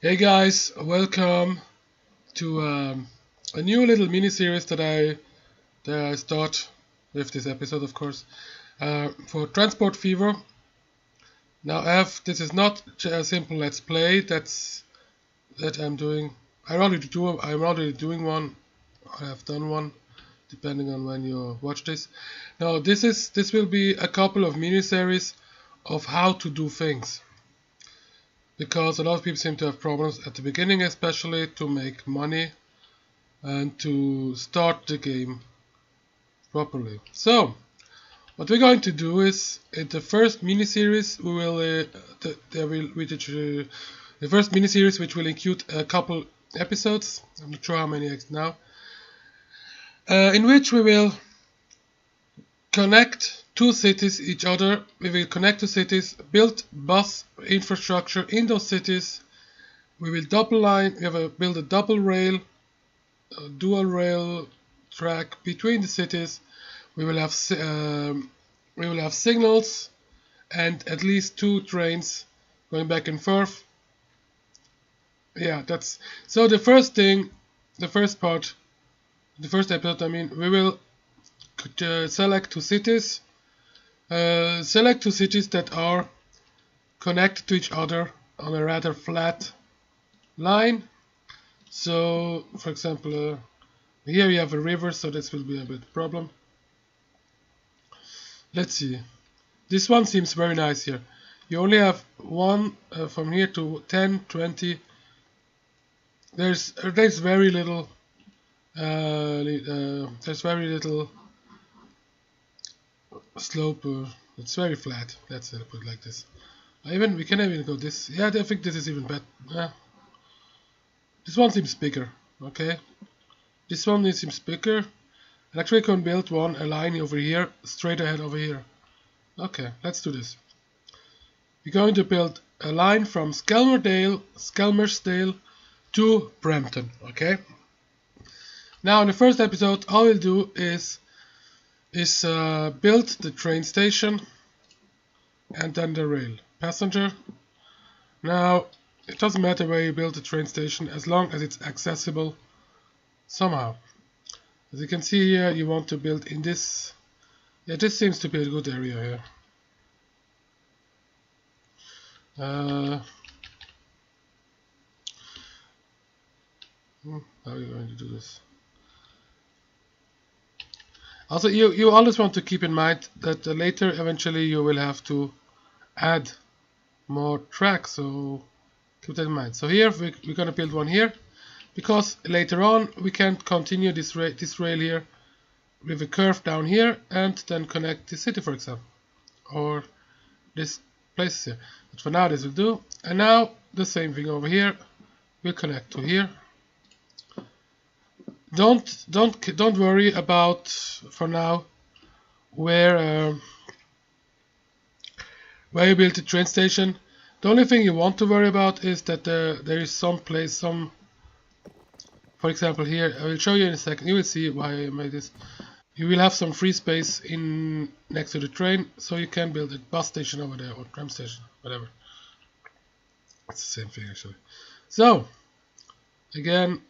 Hey guys, welcome to a new little mini series that I start with this episode, of course, for Transport Fever. Now, this is not a simple let's play that I'm doing. I'm already doing one. I have done one, depending on when you watch this. Now, this will be a couple of mini series of how to do things, because a lot of people seem to have problems at the beginning, especially to make money and to start the game properly. So, what we're going to do is in the first mini-series we will the first mini-series, which will include a couple episodes. I'm not sure how many now, in which we will connect two cities each other. We will connect two cities, build bus infrastructure in those cities. We will build a double rail, dual rail track between the cities. We will have signals and at least two trains going back and forth. Yeah, that's so. The first episode. I mean, we will select two cities. Select two cities that are connected to each other on a rather flat line. So, for example, here we have a river, so this will be a bit problem. Let's see. This one seems very nice here. You only have one from here to 10, 20. There's very little. There's very little slope. It's very flat. Let's put it like this. We can even go this. Yeah, I think this is even better. This one seems bigger. Okay. This one seems bigger. And actually, I can build a line over here, straight ahead over here. Okay, let's do this. We're going to build a line from Skelmersdale to Brampton, okay? Now in the first episode, all we'll do is build the train station and then the rail passenger. Now, it doesn't matter where you build the train station as long as it's accessible somehow. As you can see here, you want to build in this. Yeah, this seems to be a good area here. How are you going to do this? Also, you always want to keep in mind that later, eventually, you will have to add more tracks, so keep that in mind. So here, we're going to build one here, because later on, we can't continue this rail here with a curve down here and then connect the city, for example, or this place here. But for now, this will do. And now, the same thing over here. We'll connect to here. Don't worry about for now where you build the train station. The only thing you want to worry about is that there is for example here, I will show you in a second. You will see why I made this. You will have some free space in next to the train, so you can build a bus station over there or tram station, whatever. It's the same thing actually. So again,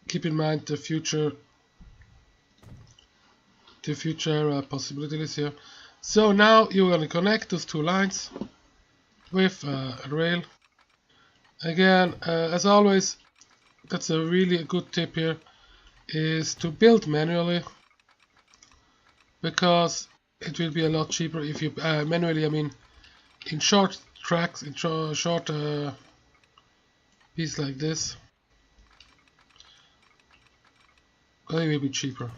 keep in mind the future possibilities here. So now you're going to connect those two lines with a rail. Again, as always, that's a really good tip here, is to build manually, because it will be a lot cheaper if you manually. I mean, in short tracks, in short pieces like this. Well, it will be cheaper.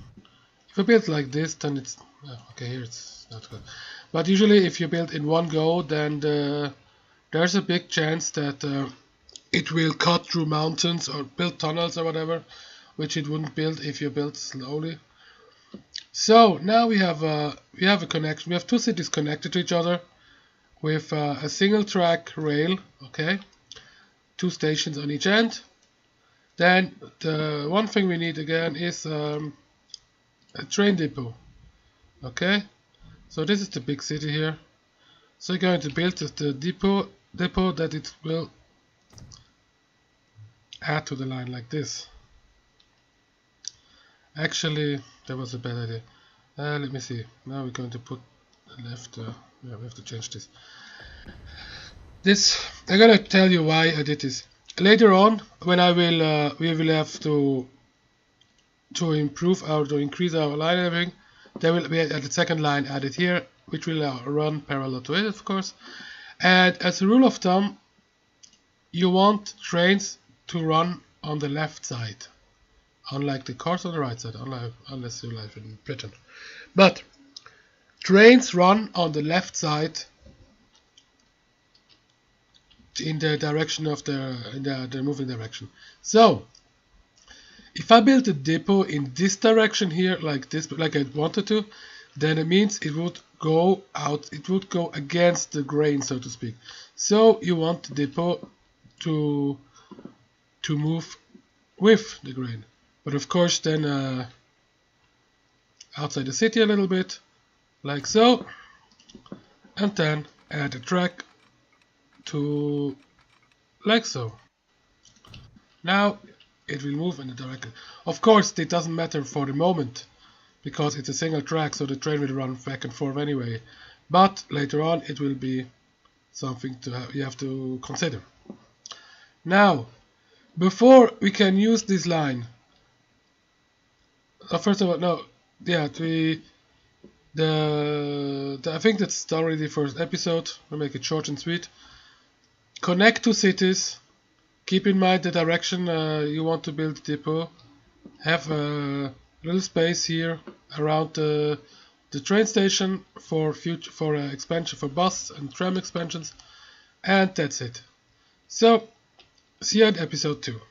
If you build like this, then it's okay. Here it's not good. But usually, if you build in one go, then there's a big chance that it will cut through mountains or build tunnels or whatever, which it wouldn't build if you build slowly. So now we have a connection. We have two cities connected to each other with a single track rail. Okay, two stations on each end. Then the one thing we need again is a train depot. Okay, so this is the big city here. So you're going to build the depot that it will add to the line like this. Actually, that was a bad idea. Let me see. Now we're going to put left. Yeah, we have to change this. I'm gonna tell you why I did this later on. When I will, we will have to improve or to increase our line and everything. There will be the second line added here, which will run parallel to it, of course. And as a rule of thumb, you want trains to run on the left side, unlike the cars on the right side, unless you live in Britain. But trains run on the left side in the direction of the moving direction. So if I build a depot in this direction here, like this, like I wanted to, then it means it would go out, it would go against the grain, so to speak. So you want the depot to move with the grain, but of course then outside the city a little bit, like so, and then add a track to like so. Now it will move in the direction. Of course, it doesn't matter for the moment because it's a single track, so the train will run back and forth anyway. But later on, it will be something you have to consider. Now, before we can use this line, first of all, no, yeah, I think that's already the first episode. We'll make it short and sweet. Connect two cities. Keep in mind the direction you want to build the depot. Have a little space here around the train station for expansion for bus and tram expansions, and that's it. So see you in episode 2.